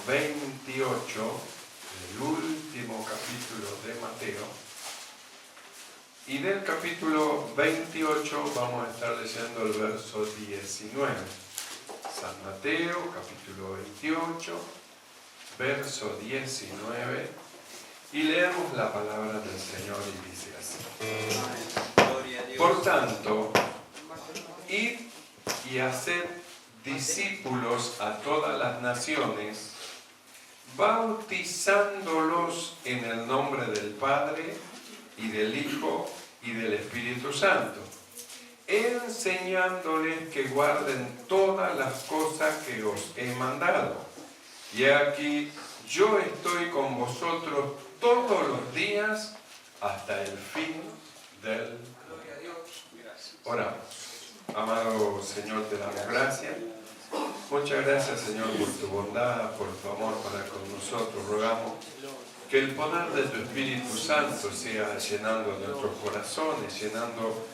28, el último capítulo de Mateo. Y del capítulo 28 vamos a estar leyendo el verso 19. San Mateo, capítulo 28, verso 19. Y leemos la palabra del Señor y dice así. Por tanto, id y haced discípulos a todas las naciones, bautizándolos en el nombre del Padre y del Hijo y del Espíritu Santo, enseñándoles que guarden todas las cosas que os he mandado. Y aquí yo estoy con vosotros todos los días hasta el fin del mundo. Oramos. Amado Señor, te damos gracias. Muchas gracias, Señor, por tu bondad, por tu amor para con nosotros. Rogamos que el poder de tu Espíritu Santo sea llenando nuestros corazones, llenando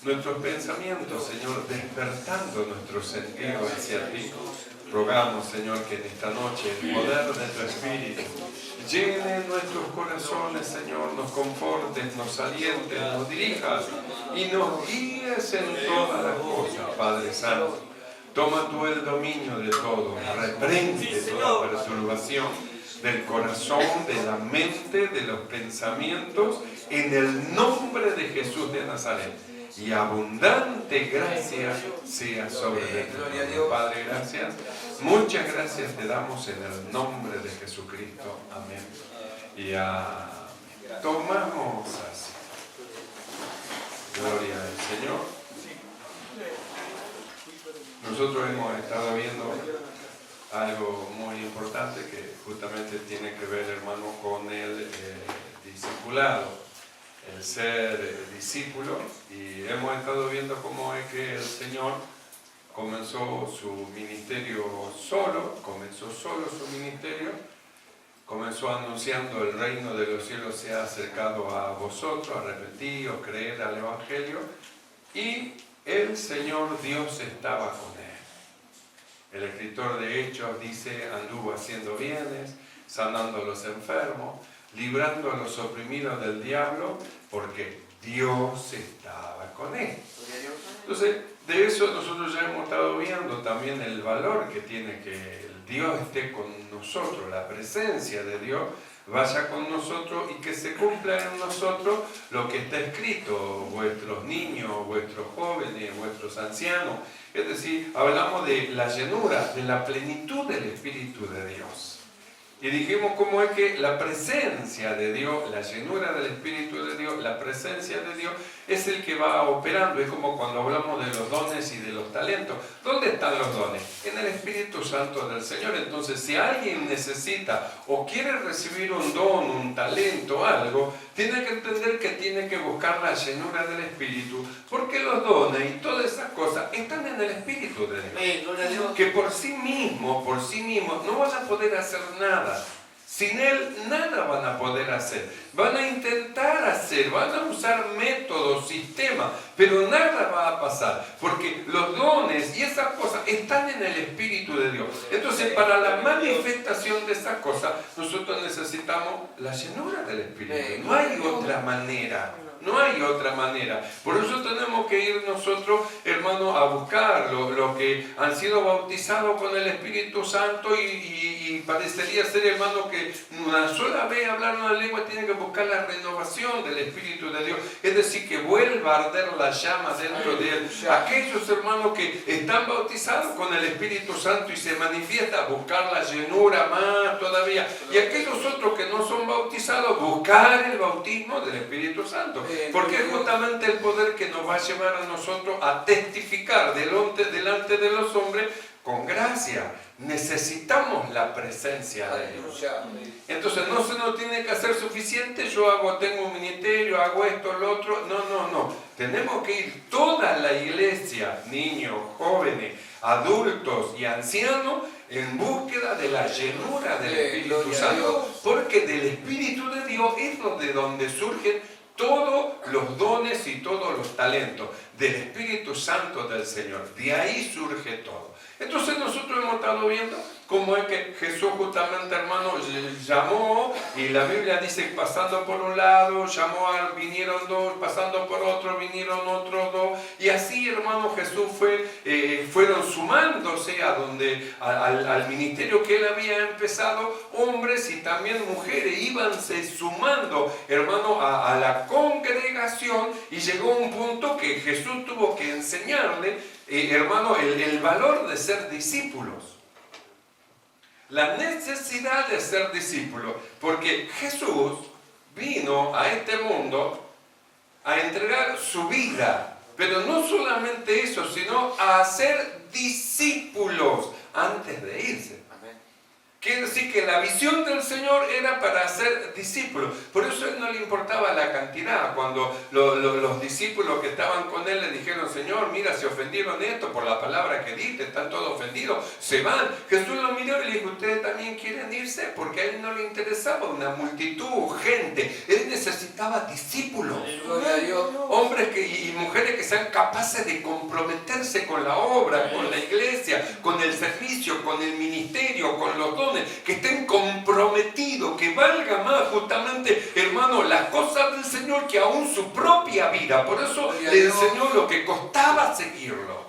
nuestros pensamientos, Señor, despertando nuestros sentidos hacia ti. Rogamos, Señor, que en esta noche el poder de tu Espíritu llene nuestros corazones, Señor, nos confortes, nos alientes, nos dirijas y nos guíes en todas las cosas, Padre Santo. Toma tú el dominio de todo, reprende toda perturbación del corazón, de la mente, de los pensamientos, en el nombre de Jesús de Nazaret. Y abundante gracia sea sobre nosotros. Padre, gracias. Muchas gracias te damos en el nombre de Jesucristo. Amén. Y tomamos así. Gloria al Señor. Nosotros hemos estado viendo algo muy importante que justamente tiene que ver, hermano, con el discipulado, el ser discípulo, y hemos estado viendo cómo es que el Señor comenzó su ministerio solo, comenzó anunciando el reino de los cielos se ha acercado a vosotros, arrepentíos, creed al Evangelio, y el Señor Dios estaba con él. El escritor de Hechos dice, anduvo haciendo bienes, sanando a los enfermos, librando a los oprimidos del diablo, porque Dios estaba con él. Entonces, de eso nosotros ya hemos estado viendo también el valor que tiene que el Dios esté con nosotros, la presencia de Dios vaya con nosotros y que se cumpla en nosotros lo que está escrito, vuestros niños, vuestros jóvenes, vuestros ancianos. Es decir, hablamos de la llenura, de la plenitud del Espíritu de Dios. Y dijimos cómo es que la presencia de Dios, la llenura del Espíritu de Dios, la presencia de Dios es el que va operando. Es como cuando hablamos de los dones y de los talentos. ¿Dónde están los dones? En el Espíritu Santo del Señor. Entonces, si alguien necesita o quiere recibir un don, un talento, algo, tiene que entender que tiene que buscar la llenura del Espíritu, porque los dones y todas esas cosas están en el Espíritu de Dios. Que por sí mismos no van a poder hacer nada. Sin Él nada van a poder hacer. Van a intentar hacer, van a usar métodos, sistemas, pero nada va a pasar, porque los dones y esas cosas están en el Espíritu de Dios. Entonces, para la manifestación de esas cosas, nosotros necesitamos la llenura del Espíritu. No hay otra manera. No hay otra manera. Por eso tenemos que ir nosotros, hermanos, a buscar los que han sido bautizados con el Espíritu Santo y parecería ser, hermano, que una sola vez hablar una lengua tienen que buscar la renovación del Espíritu de Dios. Es decir, que vuelva a arder la llama dentro de él. Aquellos hermanos que están bautizados con el Espíritu Santo y se manifiesta, buscar la llenura más todavía. Y aquellos otros que no son bautizados, buscar el bautismo del Espíritu Santo. Porque es justamente el poder que nos va a llevar a nosotros a testificar delante de los hombres con gracia. Necesitamos la presencia de Dios. Entonces no se nos tiene que hacer suficiente, tengo un ministerio, hago esto, lo otro. No. Tenemos que ir toda la iglesia, niños, jóvenes, adultos y ancianos, en búsqueda de la llenura del Espíritu Santo. Porque del Espíritu de Dios es donde surgen todos los dones y todos los talentos. del Espíritu Santo del Señor. De ahí surge todo. Entonces nosotros hemos estado viendo cómo es que Jesús justamente, hermano, llamó, y la Biblia dice que pasando por un lado, vinieron dos, pasando por otro, vinieron otros dos, y así, hermano, Jesús fueron sumándose al ministerio que él había empezado, hombres y también mujeres, íbanse sumando, hermano, a la congregación, y llegó un punto que Jesús tuvo que enseñarle, hermano, el valor de ser discípulos. La necesidad de ser discípulo, porque Jesús vino a este mundo a entregar su vida, pero no solamente eso, sino a hacer discípulos antes de irse. Quiere decir que la visión del Señor era para hacer discípulos. Por eso a él no le importaba la cantidad. Cuando los discípulos que estaban con él le dijeron, Señor, mira, se ofendieron esto por la palabra que diste, están todos ofendidos, se van. Jesús lo miró y le dijo, ¿ustedes también quieren irse? Porque a él no le interesaba una multitud, gente. Él necesitaba discípulos. Hombres y mujeres que sean capaces de comprometerse con la obra, con la iglesia, con el servicio, con el ministerio, con los dones, que estén comprometidos, que valga más justamente, hermano, las cosas del Señor que aún su propia vida. Por eso le enseñó lo que costaba seguirlo.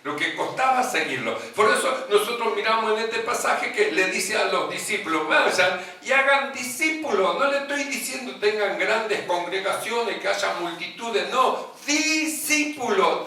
Lo que costaba seguirlo. Por eso nosotros miramos en este pasaje que le dice a los discípulos, vayan y hagan discípulos. No le estoy diciendo tengan grandes congregaciones, que haya multitudes, no. Discípulos,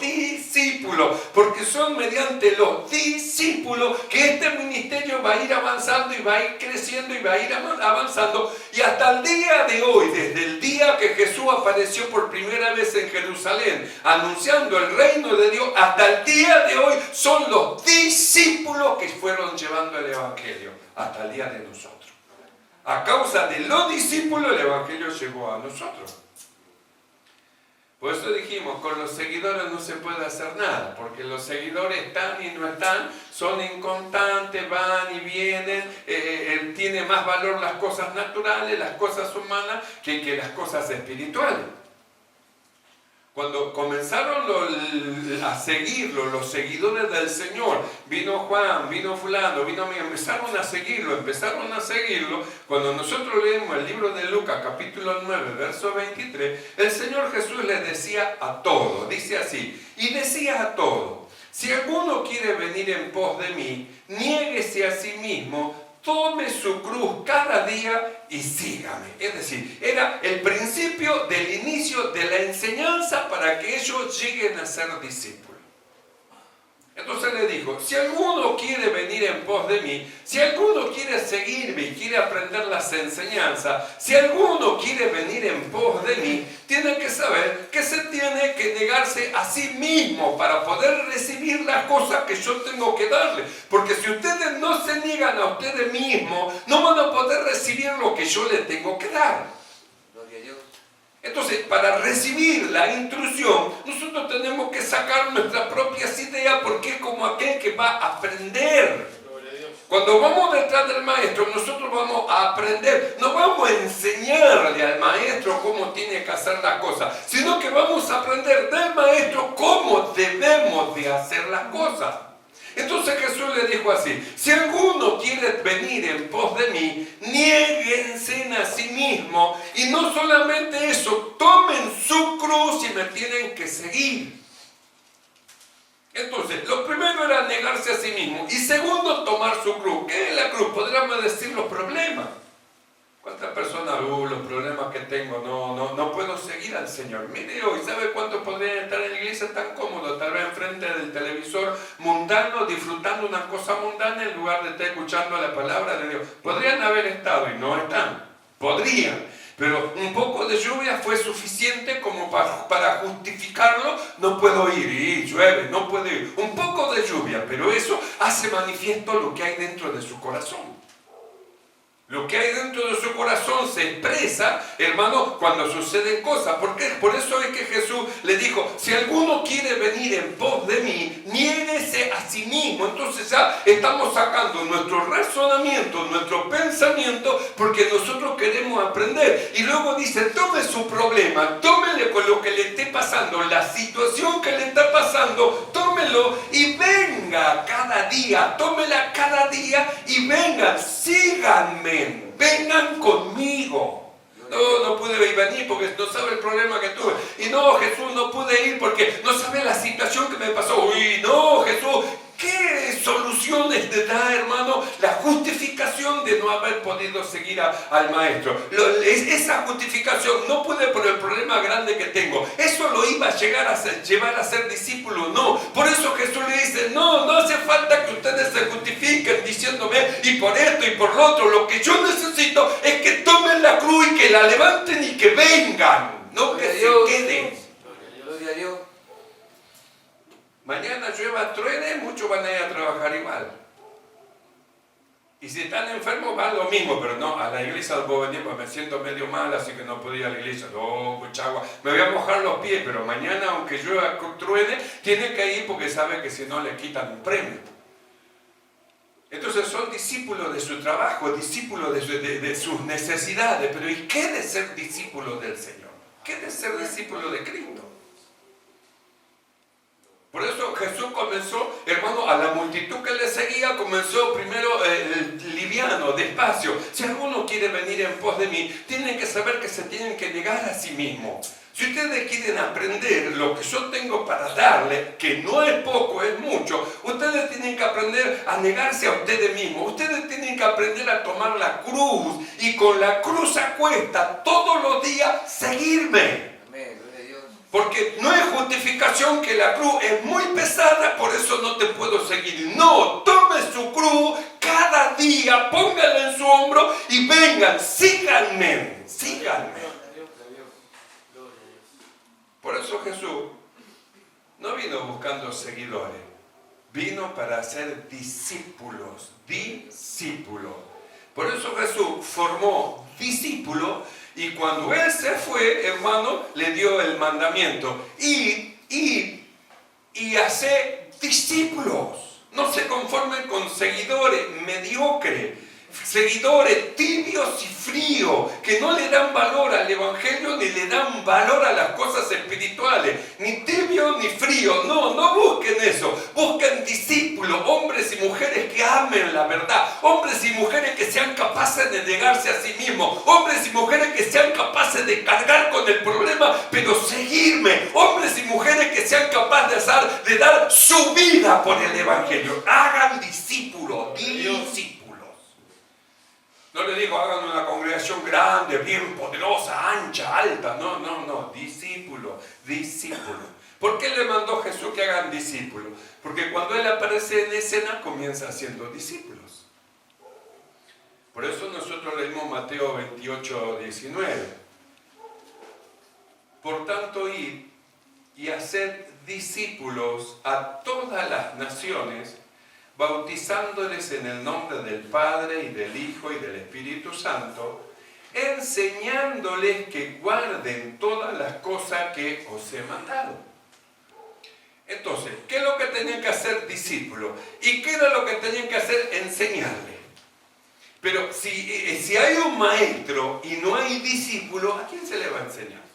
porque son mediante los discípulos que este ministerio va a ir avanzando y va a ir creciendo y va a ir avanzando, y hasta el día de hoy, desde el día que Jesús apareció por primera vez en Jerusalén, anunciando el reino de Dios, hasta el día de hoy son los discípulos que fueron llevando el evangelio hasta el día de nosotros. A causa de los discípulos el evangelio llegó a nosotros. Por eso dijimos, con los seguidores no se puede hacer nada, porque los seguidores están y no están, son inconstantes, van y vienen, tiene más valor las cosas naturales, las cosas humanas, que las cosas espirituales. Cuando comenzaron a seguirlo, los seguidores del Señor, vino Juan, vino fulano, vino amigo, empezaron a seguirlo. Cuando nosotros leemos el libro de Lucas, capítulo 9, verso 23, el Señor Jesús les decía a todos, dice así, y decía a todos, si alguno quiere venir en pos de mí, niéguese a sí mismo, tome su cruz cada día y sígame. Es decir, era el principio del inicio de la enseñanza para que ellos lleguen a ser discípulos. Entonces le dijo, si alguno quiere venir en pos de mí, si alguno quiere seguirme y quiere aprender las enseñanzas, si alguno quiere venir en pos de mí, tiene que saber que se tiene que negarse a sí mismo para poder recibir las cosas que yo tengo que darle. Porque si ustedes no se niegan a ustedes mismos, no van a poder recibir lo que yo les tengo que dar. Entonces, para recibir la instrucción, nosotros tenemos que sacar nuestras propias ideas, porque es como aquel que va a aprender. Cuando vamos detrás del maestro, nosotros vamos a aprender. No vamos a enseñarle al maestro cómo tiene que hacer las cosas, sino que vamos a aprender del maestro cómo debemos de hacer las cosas. Entonces Jesús le dijo así, si alguno quiere venir en pos de mí, niéguense a sí mismo, y no solamente eso, tomen su cruz y me tienen que seguir. Entonces, lo primero era negarse a sí mismo, y segundo, tomar su cruz. ¿Qué es la cruz? Podríamos decir los problemas. ¿Cuántas personas, los problemas que tengo, no puedo seguir al Señor? Mire hoy, ¿sabe cuántos podrían estar en la iglesia tan cómodos? Tal vez enfrente del televisor mundano, disfrutando una cosa mundana en lugar de estar escuchando la palabra de Dios. Podrían haber estado y no están. Podrían. Pero un poco de lluvia fue suficiente como para justificarlo. No puedo ir, y llueve, no puedo ir. Un poco de lluvia, pero eso hace manifiesto lo que hay dentro de su corazón. Lo que hay dentro de su corazón se expresa, hermano, cuando suceden cosas. ¿Por qué? Por eso es que Jesús le dijo, si alguno quiere venir en pos de mí, niéguese a a sí mismo. Entonces ya estamos sacando nuestro razonamiento, nuestro pensamiento, porque nosotros queremos aprender. Y luego dice, tome su problema, tómele con lo que le esté pasando, la situación que le está pasando, tómelo y venga cada día, tómela cada día y vengan, síganme, vengan conmigo. No pude venir porque no sabe el problema que tuve. Y no, Jesús, no pude ir porque no sabe la situación que me pasó. Uy, no, Jesús, ¿qué soluciones te da, hermano? La justificación de no haber podido seguir al maestro. Esa justificación, no pude por el problema grande que tengo. Eso lo iba a llevar a ser discípulo, no. Por eso Jesús le dice, no hace falta que ustedes se justifiquen diciéndome y por esto y por lo otro. Lo que yo necesito es que tomen la cruz y que la levanten y que vengan, no que se queden. Gloria a Dios. Mañana llueva, truene, muchos van a ir a trabajar igual. Y si están enfermos, van lo mismo, pero no, a la iglesia no puedo venir porque me siento medio mal, así que no puedo ir a la iglesia. No, mucha agua. Me voy a mojar los pies, pero mañana, aunque llueva, truene, tiene que ir porque sabe que si no le quitan un premio. Entonces son discípulos de su trabajo, discípulos de sus necesidades, pero ¿y qué de ser discípulos del Señor? ¿Qué de ser discípulo de Cristo? Por eso Jesús comenzó, hermano, a la multitud que le seguía, comenzó primero liviano, despacio. Si alguno quiere venir en pos de mí, tienen que saber que se tienen que negar a sí mismos. Si ustedes quieren aprender lo que yo tengo para darle, que no es poco, es mucho, ustedes tienen que aprender a negarse a ustedes mismos. Ustedes tienen que aprender a tomar la cruz y con la cruz a cuesta todos los días seguirme. Porque no es justificación que la cruz es muy pesada, por eso no te puedo seguir. No, tome su cruz cada día, póngala en su hombro y vengan, síganme, síganme. Por eso Jesús no vino buscando seguidores, vino para ser discípulos, discípulos. Por eso Jesús formó discípulos. Y cuando Él se fue, hermano, le dio el mandamiento. Y hacer discípulos. No se conformen con seguidores mediocres. Seguidores tibios y fríos, que no le dan valor al Evangelio ni le dan valor a las cosas espirituales. Ni tibios ni fríos. No busquen eso. Busquen discípulos, hombres y mujeres que amen la verdad. Hombres y mujeres que sean capaces de negarse a sí mismos. Hombres y mujeres que sean capaces de cargar con el problema, pero seguirme. Hombres y mujeres que sean capaces de dar su vida por el Evangelio. Hagan discípulos, discípulos. No le digo, hagan una congregación grande, bien poderosa, ancha, alta. No. Discípulos. ¿Por qué le mandó Jesús que hagan discípulos? Porque cuando Él aparece en escena, comienza haciendo discípulos. Por eso nosotros leímos Mateo 28, 19. Por tanto, id y haced discípulos a todas las naciones, bautizándoles en el nombre del Padre y del Hijo y del Espíritu Santo, enseñándoles que guarden todas las cosas que os he mandado. Entonces, ¿qué es lo que tenían que hacer discípulos? ¿Y qué era lo que tenían que hacer? Enseñarles. Pero si hay un maestro y no hay discípulos, ¿a quién se le va a enseñar?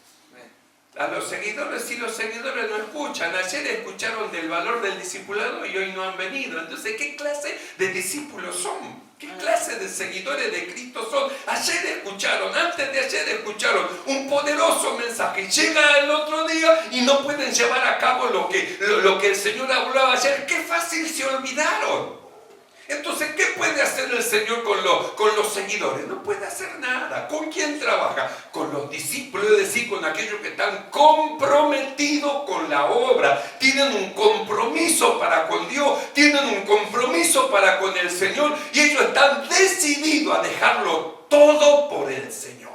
A los seguidores, si los seguidores no escuchan. Ayer escucharon del valor del discipulado y hoy no han venido. Entonces, ¿qué clase de discípulos son? ¿Qué clase de seguidores de Cristo son? Ayer escucharon, antes de ayer escucharon un poderoso mensaje. Llega el otro día y no pueden llevar a cabo lo que el Señor hablaba ayer. ¡Qué fácil se olvidaron! Entonces, ¿qué puede hacer el Señor con los seguidores? No puede hacer nada. ¿Con quién trabaja? Con los discípulos, es decir, con aquellos que están comprometidos con la obra. Tienen un compromiso para con Dios, tienen un compromiso para con el Señor y ellos están decididos a dejarlo todo por el Señor.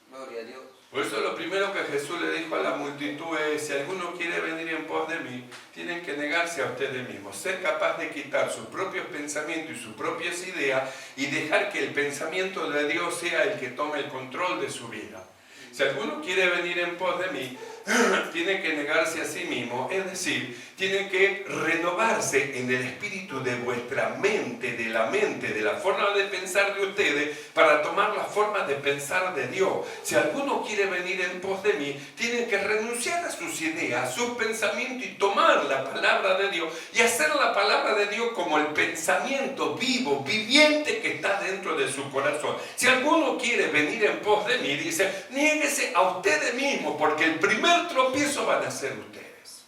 Gloria a Dios. Por eso lo primero que Jesús le dijo a la multitud es, si alguno quiere venir en pos de mí, tienen que negarse a ustedes mismos, ser capaz de quitar sus propios pensamientos y sus propias ideas y dejar que el pensamiento de Dios sea el que tome el control de su vida. Si alguno quiere venir en pos de mí, tiene que negarse a sí mismo, es decir, tiene que renovarse en el espíritu de vuestra mente, de la forma de pensar de ustedes, para tomar la forma de pensar de Dios. Si alguno quiere venir en pos de mí, tiene que renunciar a sus ideas, a sus pensamientos y tomar la palabra de Dios y hacer la palabra de Dios como el pensamiento vivo, viviente que está dentro de su corazón. Si alguno quiere venir en pos de mí, dice, niéguese a ustedes mismos, porque el primer tropiezo van a ser ustedes.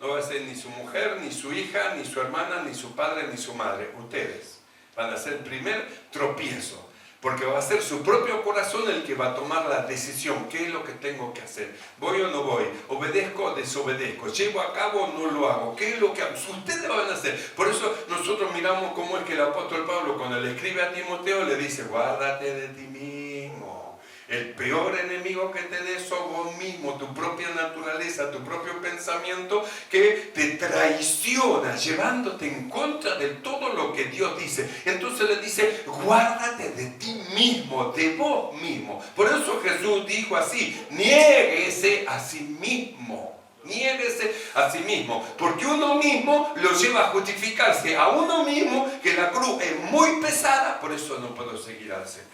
No va a ser ni su mujer, ni su hija, ni su hermana, ni su padre, ni su madre. Ustedes van a ser el primer tropiezo. Porque va a ser su propio corazón el que va a tomar la decisión. ¿Qué es lo que tengo que hacer? ¿Voy o no voy? ¿Obedezco o desobedezco? ¿Llevo a cabo o no lo hago? ¿Qué es lo que hago? Ustedes van a hacer. Por eso nosotros miramos cómo es que el apóstol Pablo, cuando le escribe a Timoteo, le dice, guárdate de ti mismo. El peor enemigo que tenés sos vos mismo, tu propia naturaleza, tu propio pensamiento que te traiciona, llevándote en contra de todo lo que Dios dice. Entonces le dice, guárdate de ti mismo, de vos mismo. Por eso Jesús dijo así, niéguese a sí mismo. Niéguese a sí mismo, porque uno mismo lo lleva a justificarse a uno mismo, que la cruz es muy pesada, por eso no puedo seguir al Señor.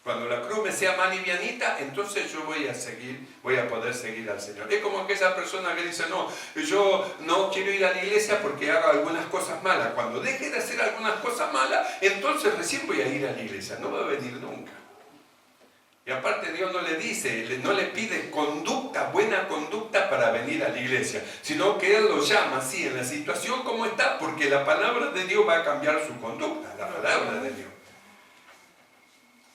Cuando la cruz me sea más livianita, entonces yo voy a poder seguir al Señor. Es como aquella persona que dice, no, yo no quiero ir a la iglesia porque hago algunas cosas malas. Cuando deje de hacer algunas cosas malas, entonces recién voy a ir a la iglesia. No va a venir nunca. Y aparte Dios no le dice, no le pide conducta, buena conducta para venir a la iglesia, sino que Él lo llama así en la situación como está, porque la palabra de Dios va a cambiar su conducta, la palabra de Dios.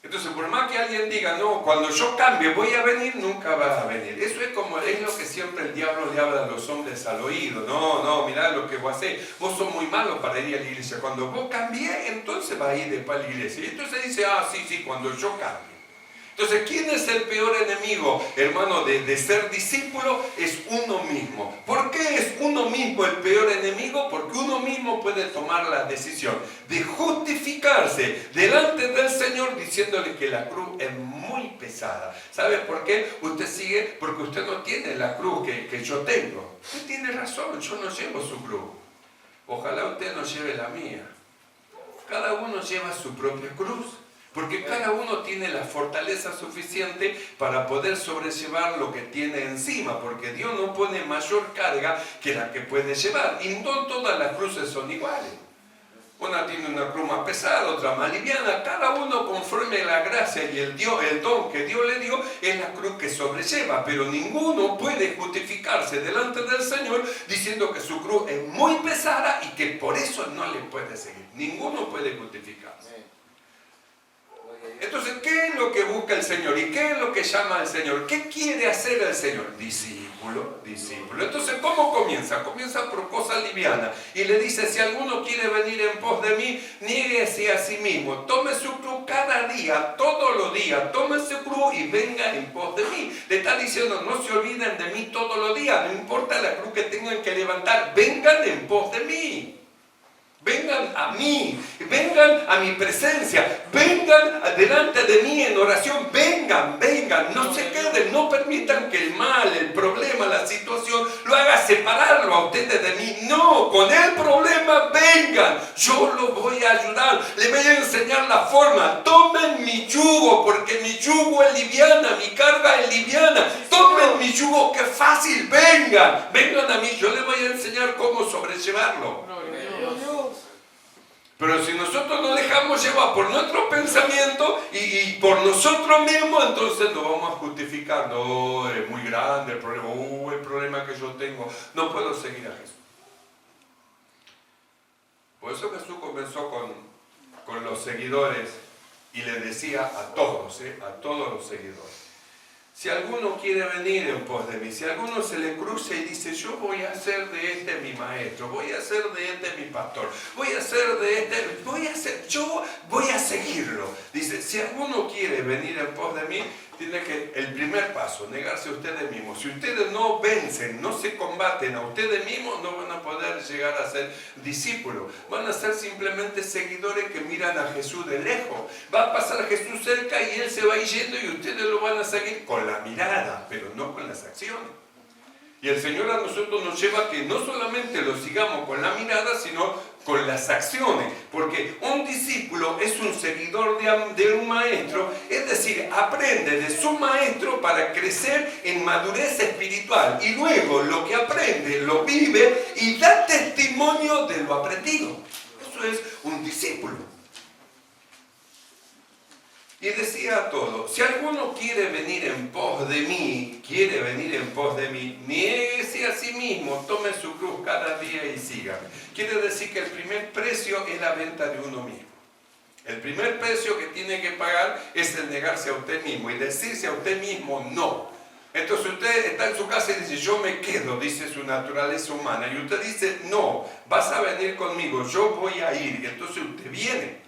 Entonces, por más que alguien diga, no, cuando yo cambie voy a venir, nunca va a venir. Eso es lo que siempre el diablo le habla a los hombres al oído. No, mirá lo que vos hacés. Vos sos muy malo para ir a la iglesia. Cuando vos cambiés, entonces vas a ir después a la iglesia. Y entonces dice, sí, cuando yo cambie. Entonces, ¿quién es el peor enemigo, hermano, de ser discípulo? Es uno mismo. ¿Por qué es uno mismo el peor enemigo? Porque uno mismo puede tomar la decisión de justificarse delante del Señor diciéndole que la cruz es muy pesada. ¿Sabe por qué? Usted sigue, porque usted no tiene la cruz que yo tengo. Usted tiene razón, yo no llevo su cruz. Ojalá usted no lleve la mía. Cada uno lleva su propia cruz. Porque cada uno tiene la fortaleza suficiente para poder sobrellevar lo que tiene encima. Porque Dios no pone mayor carga que la que puede llevar. Y no todas las cruces son iguales. Una tiene una cruz más pesada, otra más liviana. Cada uno conforme la gracia y el don que Dios le dio es la cruz que sobrelleva. Pero ninguno puede justificarse delante del Señor diciendo que su cruz es muy pesada y que por eso no le puede seguir. Ninguno puede justificarse. Entonces, ¿qué es lo que busca el Señor? ¿Y qué es lo que llama al Señor? ¿Qué quiere hacer el Señor? Discípulo. Entonces, ¿cómo comienza? Comienza por cosas livianas. Y le dice, si alguno quiere venir en pos de mí, niéguese a sí mismo. Tome su cruz cada día, todos los días. Tome su cruz y venga en pos de mí. Le está diciendo, no se olviden de mí todos los días. No importa la cruz que tengan que levantar. Vengan en pos de mí. Vengan a mí, vengan a mi presencia, vengan delante de mí en oración, vengan, no se queden, no permitan que el mal, el problema, la situación lo haga separarlo a ustedes de mí. No, con el problema vengan, yo los voy a ayudar, les voy a enseñar la forma. Tomen mi yugo, porque mi yugo es liviana, mi carga es liviana. Tomen mi yugo que es fácil, vengan a mí, yo les voy a enseñar cómo sobrellevarlo. Pero si nosotros nos dejamos llevar por nuestro pensamiento y por nosotros mismos, entonces nos vamos a justificar. No, es muy grande el problema. El problema que yo tengo. No puedo seguir a Jesús. Por eso Jesús comenzó con los seguidores y le decía a todos los seguidores. Si alguno quiere venir en pos de mí, si alguno se le cruza y dice, yo voy a hacer de este mi maestro, voy a hacer de este mi pastor, yo voy a seguirlo. Dice, si alguno quiere venir en pos de mí, Tiene que, el primer paso, negarse a ustedes mismos. Si ustedes no vencen, no se combaten a ustedes mismos, no van a poder llegar a ser discípulos. Van a ser simplemente seguidores que miran a Jesús de lejos. Va a pasar Jesús cerca y Él se va yendo y ustedes lo van a seguir con la mirada, pero no con las acciones. Y el Señor a nosotros nos lleva a que no solamente lo sigamos con la mirada, sino con las acciones, porque un discípulo es un seguidor de un maestro, es decir, aprende de su maestro para crecer en madurez espiritual y luego lo que aprende lo vive y da testimonio de lo aprendido. Eso es un discípulo. Y decía a todos, si alguno quiere venir en pos de mí, niéguese a sí mismo, tome su cruz cada día y sígame. Quiere decir que el primer precio es la venta de uno mismo. El primer precio que tiene que pagar es el negarse a usted mismo y decirse a usted mismo no. Entonces usted está en su casa y dice, yo me quedo, dice su naturaleza humana. Y usted dice, no, vas a venir conmigo, yo voy a ir. Y entonces usted viene.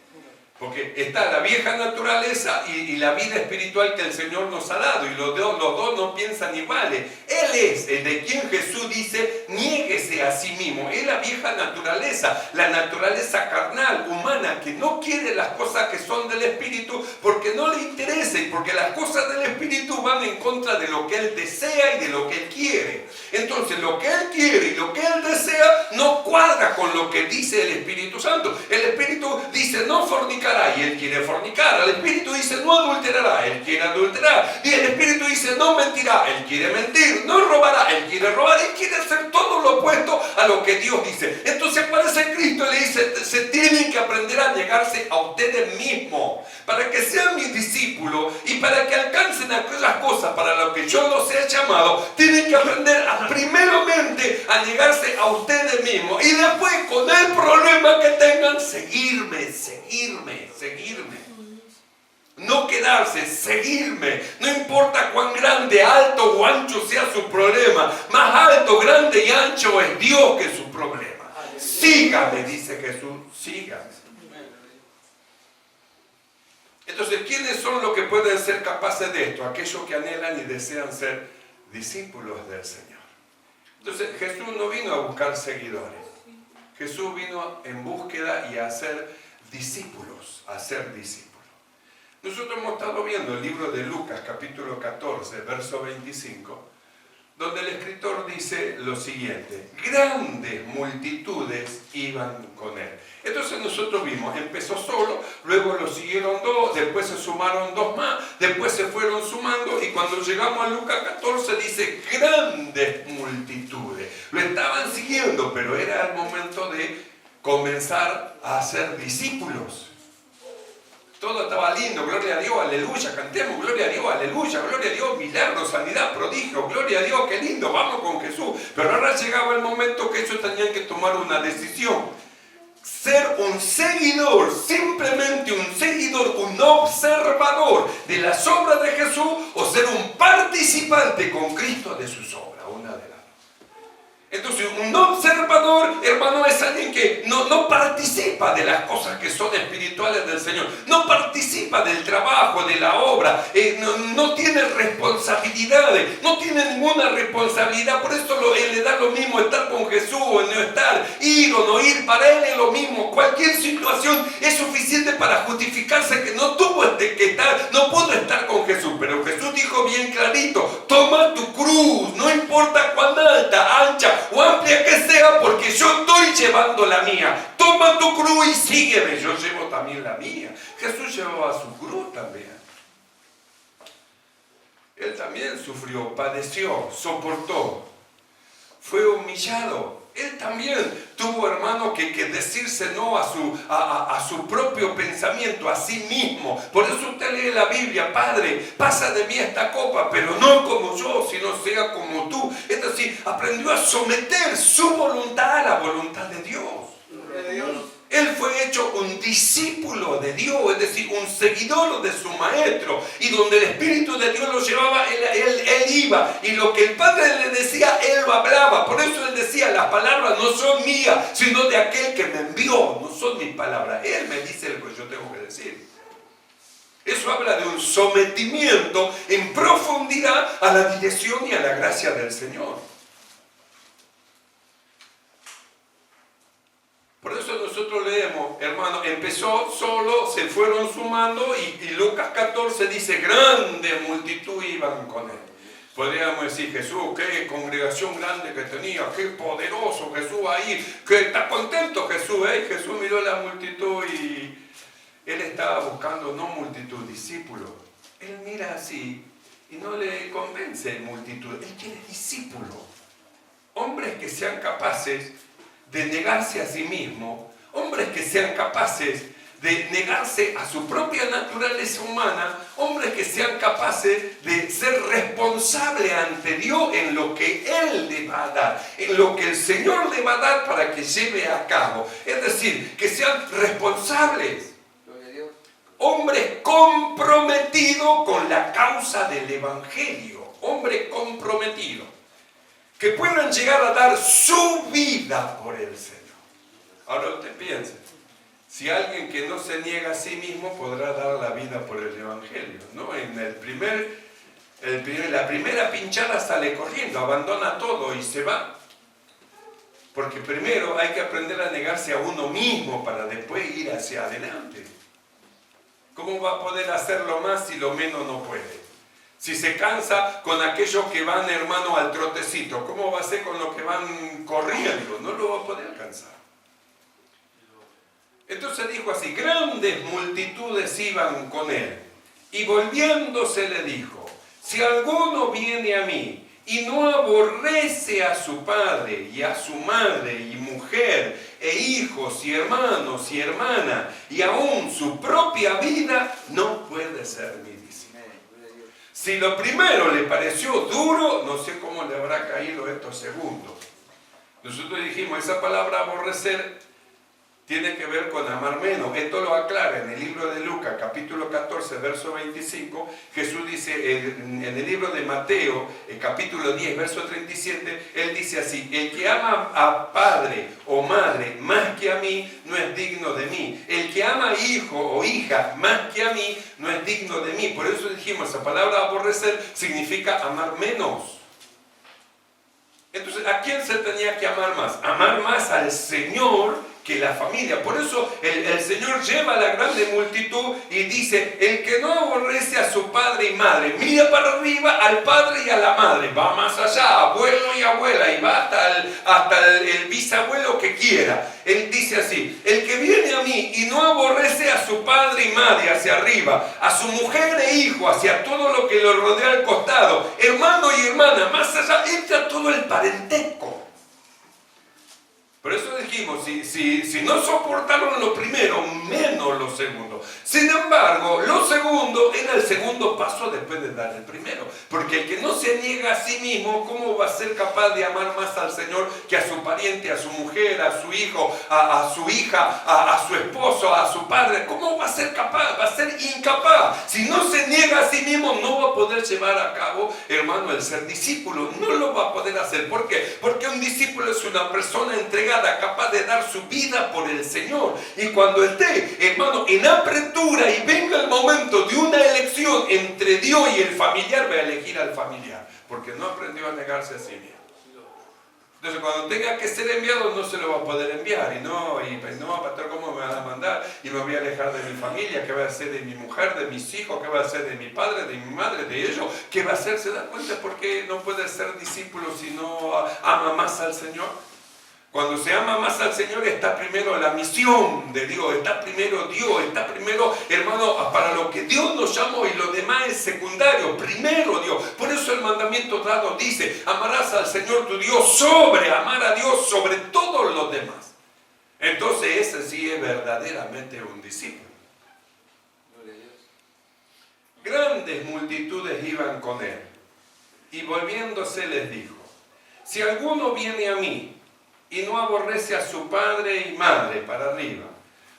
Porque está la vieja naturaleza y la vida espiritual que el Señor nos ha dado. Y los dos no piensan iguales. Él es el de quien Jesús dice, niéguese a sí mismo. Es la vieja naturaleza, la naturaleza carnal, humana, que no quiere las cosas que son del Espíritu porque no le interesa y porque las cosas del Espíritu van en contra de lo que Él desea y de lo que Él quiere. Entonces lo que Él quiere y lo que Él desea no cuadra con lo que dice el Espíritu Santo. El Espíritu dice, no fornicar. Y Él quiere fornicar. El Espíritu dice no adulterará, Él quiere adulterar. Y el Espíritu dice no mentirá, Él quiere mentir. No robará, Él quiere robar. Él quiere hacer todo lo opuesto a lo que Dios dice. Entonces parece Cristo le dice, se tienen que aprender a negarse a ustedes mismos para que sean mis discípulos y para que alcancen aquellas cosas para lo que yo los he llamado. Tienen que aprender primeramente a negarse a ustedes mismos y después con el problema que tengan seguirme. No quedarse, seguirme. No importa cuán grande, alto o ancho sea su problema. Más alto, grande y ancho es Dios que su problema. Sígame, dice Jesús, sígame. Entonces, ¿quiénes son los que pueden ser capaces de esto? Aquellos que anhelan y desean ser discípulos del Señor. Entonces, Jesús no vino a buscar seguidores. Jesús vino en búsqueda y a hacer discípulos, Nosotros hemos estado viendo el libro de Lucas, capítulo 14, verso 25, donde el escritor dice lo siguiente: grandes multitudes iban con él. Entonces nosotros vimos, empezó solo, luego lo siguieron dos, después se sumaron dos más, después se fueron sumando, y cuando llegamos a Lucas 14 dice grandes multitudes. Lo estaban siguiendo, pero era el momento de comenzar a ser discípulos. Todo estaba lindo, gloria a Dios, aleluya, cantemos, gloria a Dios, aleluya, gloria a Dios, milagros, sanidad, prodigio, gloria a Dios, qué lindo, vamos con Jesús. Pero ahora llegaba el momento que ellos tenían que tomar una decisión. Ser un seguidor, simplemente un seguidor, un observador de las obras de Jesús, o ser un participante con Cristo de sus obras, una de las dos. Entonces, un observador, hermano, es alguien que no participa de las cosas que son espirituales del Señor, no participa del trabajo, de la obra, no tiene responsabilidades, no tiene ninguna responsabilidad. Por eso él le da lo mismo estar con Jesús o no estar, ir o no ir, para él es lo mismo. Cualquier situación es suficiente para justificarse que no tuvo que estar, no pudo estar con Jesús. Pero Jesús dijo bien clarito: toma tu cruz, no importa cuán alta, ancha o amplia que sea, porque yo estoy llevando la mía. Toma tu cruz y sígueme. Yo llevo también la mía. Jesús llevaba su cruz también. Él también sufrió, padeció, soportó, fue humillado. Él también tuvo, hermano, que decirse no a su propio pensamiento, a sí mismo. Por eso usted lee la Biblia: Padre, pasa de mí esta copa, pero no como yo, sino sea como tú. Es decir, aprendió a someter su voluntad a la voluntad de Dios. Él fue hecho un discípulo de Dios, es decir, un seguidor de su maestro. Y donde el Espíritu de Dios lo llevaba, él iba. Y lo que el Padre le decía, él lo hablaba. Por eso él decía: las palabras no son mías, sino de aquel que me envió. No son mis palabras. Él me dice lo que yo tengo que decir. Eso habla de un sometimiento en profundidad a la dirección y a la gracia del Señor. Por eso nosotros leemos, hermano, empezó solo, se fueron sumando y Lucas 14 dice, grande multitud iban con él. Podríamos decir, Jesús, qué congregación grande que tenía, qué poderoso Jesús ahí, que está contento Jesús, Jesús miró la multitud y él estaba buscando no multitud, discípulos. Él mira así y no le convence multitud, él quiere discípulos. Hombres que sean capaces de negarse a sí mismo, hombres que sean capaces de negarse a su propia naturaleza humana, hombres que sean capaces de ser responsables ante Dios en lo que Él le va a dar, en lo que el Señor le va a dar para que lleve a cabo. Es decir, que sean responsables, hombres comprometidos con la causa del Evangelio, hombres comprometidos, que puedan llegar a dar su vida por el Señor. Ahora usted piense, si alguien que no se niega a sí mismo podrá dar la vida por el Evangelio, ¿no? En la primera pinchada sale corriendo, abandona todo y se va. Porque primero hay que aprender a negarse a uno mismo para después ir hacia adelante. ¿Cómo va a poder hacer lo más si lo menos no puede? Si se cansa con aquellos que van, hermano, al trotecito, ¿cómo va a ser con los que van corriendo? No lo va a poder alcanzar. Entonces dijo así, grandes multitudes iban con él. Y volviéndose le dijo, si alguno viene a mí y no aborrece a su padre y a su madre y mujer e hijos y hermanos y hermanas y aún su propia vida, no puede ser mi discípulo. Si lo primero le pareció duro, no sé cómo le habrá caído estos segundos. Nosotros dijimos, esa palabra aborrecer tiene que ver con amar menos. Esto lo aclara en el libro de Lucas, capítulo 14, verso 25. Jesús dice, en el libro de Mateo, capítulo 10, verso 37, él dice así, el que ama a padre o madre más que a mí, no es digno de mí. El que ama a hijo o hija más que a mí, no es digno de mí. Por eso dijimos, esa palabra aborrecer significa amar menos. Entonces, ¿a quién se tenía que amar más? Amar más al Señor que la familia. Por eso el Señor lleva a la grande multitud y dice, el que no aborrece a su padre y madre, mira para arriba al padre y a la madre, va más allá, abuelo y abuela, y va hasta el bisabuelo que quiera. Él dice así, el que viene a mí y no aborrece a su padre y madre hacia arriba, a su mujer e hijo, hacia todo lo que lo rodea al costado, hermano y hermana, más allá entra todo el parentesco. Por eso dijimos, si no soportaron lo primero, menos lo segundo. Sin embargo, lo segundo era el segundo paso después de dar el primero. Porque el que no se niega a sí mismo, ¿cómo va a ser capaz de amar más al Señor que a su pariente, a su mujer, a su hijo, a su hija, a su esposo, a su padre? ¿Cómo va a ser capaz? Va a ser incapaz. Si no se niega a sí mismo, no va a poder llevar a cabo, hermano, el ser discípulo. No lo va a poder hacer. ¿Por qué? Porque un discípulo es una persona entregada, capaz de dar su vida por el Señor. Y cuando esté, hermano, en apertura y venga el momento de una elección entre Dios y el familiar, va a elegir al familiar, porque no aprendió a negarse a sí mismo. Entonces, cuando tenga que ser enviado, no se lo va a poder enviar. Y no, pastor, ¿cómo me van a mandar? Y me voy a alejar de mi familia. ¿Qué va a hacer de mi mujer, de mis hijos? ¿Qué va a hacer de mi padre, de mi madre, de ellos? ¿Qué va a hacer? ¿Se da cuenta por qué no puede ser discípulo si no ama más al Señor? Cuando se ama más al Señor está primero la misión de Dios, está primero Dios, está primero, hermano, para lo que Dios nos llamó y lo demás es secundario, primero Dios. Por eso el mandamiento dado dice, amarás al Señor tu Dios amar a Dios sobre todos los demás. Entonces ese sí es verdaderamente un discípulo. Grandes multitudes iban con él y volviéndose les dijo, si alguno viene a mí y no aborrece a su padre y madre para arriba,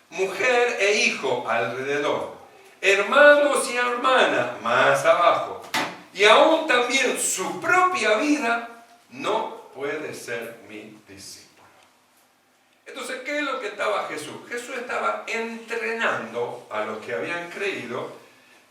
mujer e hijo alrededor, hermanos y hermanas más abajo, y aún también su propia vida, no puede ser mi discípulo. Entonces, ¿qué es lo que estaba Jesús? Jesús estaba entrenando a los que habían creído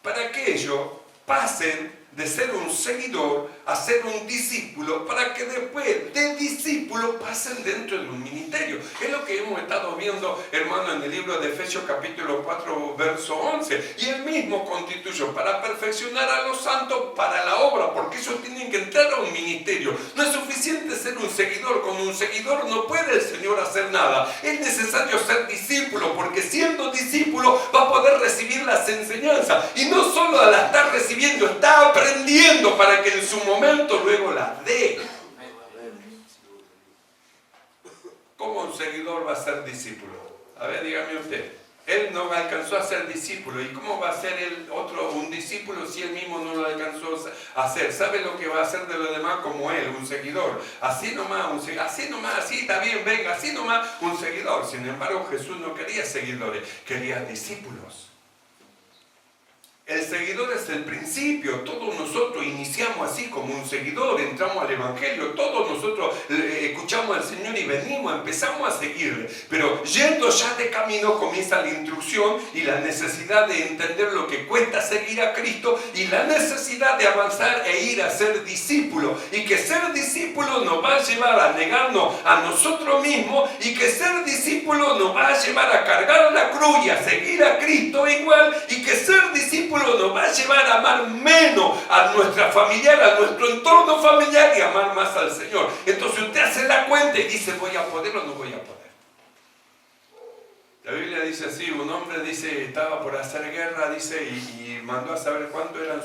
para que ellos pasen de ser un seguidor a ser un discípulo, para que después de discípulo pasen dentro de un ministerio. Es lo que hemos estado viendo, hermano, en el libro de Efesios capítulo 4, verso 11. Y él mismo constituyó para perfeccionar a los santos para la obra, porque ellos tienen que entrar a un ministerio. No es suficiente ser un seguidor, con un seguidor no puede el Señor hacer nada. Es necesario ser discípulo, porque siendo discípulo va a poder recibir las enseñanzas. Y no solo la está recibiendo, está aprendiendo para que en su momento luego la dé. ¿Cómo un seguidor va a ser discípulo? A ver, dígame usted. Él no alcanzó a ser discípulo. ¿Y cómo va a ser el otro un discípulo si él mismo no lo alcanzó a hacer? ¿Sabe lo que va a hacer de los demás como él, un seguidor? Así nomás, así está bien, venga, así nomás, un seguidor. Sin embargo, Jesús no quería seguidores, quería discípulos. El seguidor es el principio. Todos nosotros iniciamos así como un seguidor, entramos al Evangelio, todos nosotros escuchamos al Señor y venimos, empezamos a seguirle. Pero yendo ya de camino comienza la instrucción y la necesidad de entender lo que cuesta seguir a Cristo y la necesidad de avanzar e ir a ser discípulo. Y que ser discípulo nos va a llevar a negarnos a nosotros mismos y que ser discípulo nos va a llevar a cargar la cruz y a seguir a Cristo igual, y que ser discípulo nos va a llevar a amar menos a nuestra familiar, a nuestro entorno familiar y amar más al Señor. Entonces usted hace la cuenta y dice, ¿voy a poder o no voy a poder? La Biblia dice así, un hombre dice, estaba por hacer guerra, dice, y mandó a saber cuánto eran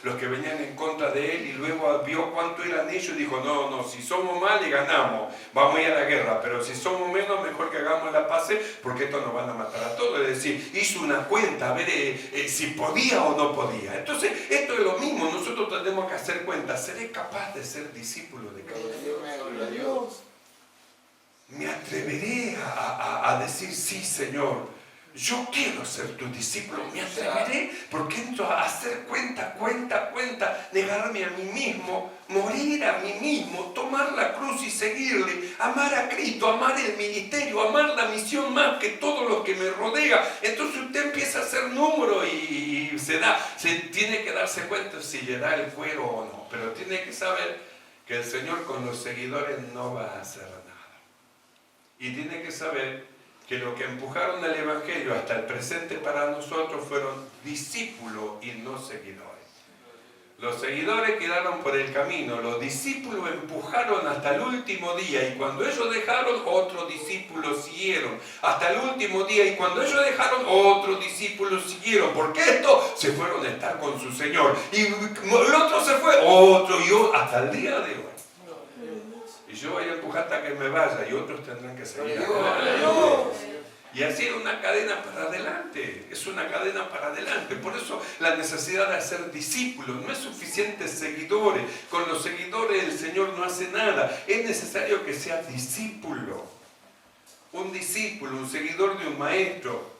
los que venían en contra de él, y luego vio cuánto eran ellos y dijo, no, si somos más le ganamos, vamos a ir a la guerra, pero si somos menos, mejor que hagamos la paz, porque estos nos van a matar a todos. Es decir, hizo una cuenta a ver si podía o no podía. Entonces, esto es lo mismo, nosotros tenemos que hacer cuenta, ¿seré capaz de ser discípulo de Cristo? Me atreveré a decir, sí, Señor, yo quiero ser tu discípulo. Me atreveré porque entro a hacer cuenta, negarme a mí mismo, morir a mí mismo, tomar la cruz y seguirle, amar a Cristo, amar el ministerio, amar la misión más que todo lo que me rodea. Entonces usted empieza a hacer número y se tiene que darse cuenta si le da el cuero o no. Pero tiene que saber que el Señor con los seguidores no va a hacer nada. Y tiene que saber que lo que empujaron al Evangelio hasta el presente para nosotros fueron discípulos y no seguidores. Los seguidores quedaron por el camino, los discípulos empujaron hasta el último día, y cuando ellos dejaron, otros discípulos siguieron hasta el último día, y cuando ellos dejaron, otros discípulos siguieron, porque estos se fueron a estar con su Señor, y el otro se fue, otro y otro, hasta el día de hoy. Y yo voy a empujar hasta que me vaya y otros tendrán que seguir. Y así es una cadena para adelante. Es una cadena para adelante. Por eso la necesidad de hacer discípulos. No es suficiente seguidores. Con los seguidores el Señor no hace nada. Es necesario que sea discípulo. Un discípulo, un seguidor de un maestro.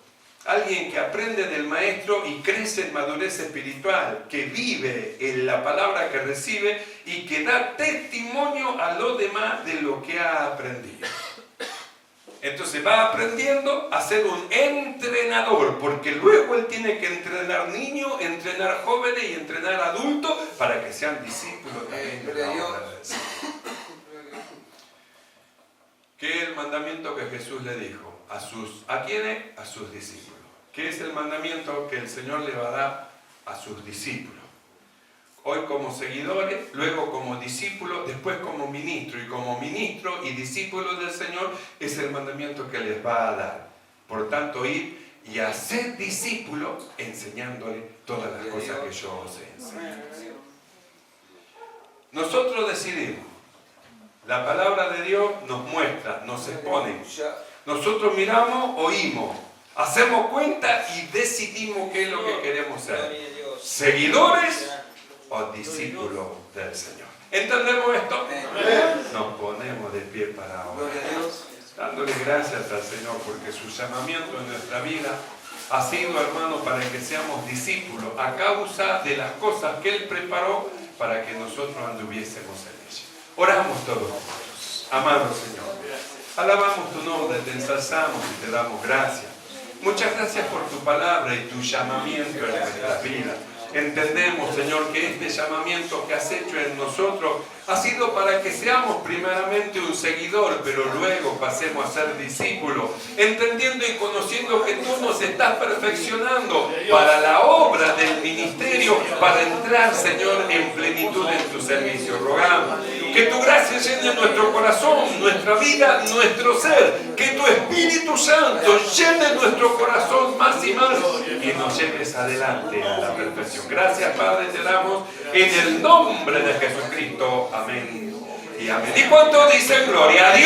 Alguien que aprende del maestro y crece en madurez espiritual, que vive en la palabra que recibe y que da testimonio a los demás de lo que ha aprendido. Entonces va aprendiendo a ser un entrenador, porque luego él tiene que entrenar niños, entrenar jóvenes y entrenar adultos para que sean discípulos también de la obra del Señor. ¿Qué es el mandamiento que Jesús le dijo? ¿A quiénes? A sus discípulos. ¿Qué es el mandamiento que el Señor le va a dar a sus discípulos? Hoy como seguidores, luego como discípulos, después como ministro. Y como ministro y discípulo del Señor es el mandamiento que les va a dar. Por tanto, ir y hacer discípulos enseñándole todas las cosas que yo os enseño. Nosotros decidimos. La palabra de Dios nos muestra, nos expone. Nosotros miramos, oímos, hacemos cuenta y decidimos qué es lo que queremos ser. ¿Seguidores o discípulos del Señor? ¿Entendemos esto? Nos ponemos de pie para orar, dándole gracias al Señor porque su llamamiento en nuestra vida ha sido, hermano, para que seamos discípulos a causa de las cosas que Él preparó para que nosotros anduviésemos en ellas. Oramos todos juntos. Amado Señor, alabamos tu nombre, te ensalzamos y te damos gracias. Muchas gracias por tu palabra y tu llamamiento en nuestras vidas. Entendemos, Señor, que este llamamiento que has hecho en nosotros ha sido para que seamos primeramente un seguidor, pero luego pasemos a ser discípulos, entendiendo y conociendo que tú nos estás perfeccionando para la obra del ministerio, para entrar, Señor, en plenitud en tu servicio. Rogamos que tu gracia llene nuestro corazón, nuestra vida, nuestro ser, que tu Espíritu Santo llene nuestro corazón más y más y nos lleves adelante a la perfección. Gracias, Padre, te damos en el nombre de Jesucristo. Amén y amén. ¿Y cuánto dicen gloria a Dios?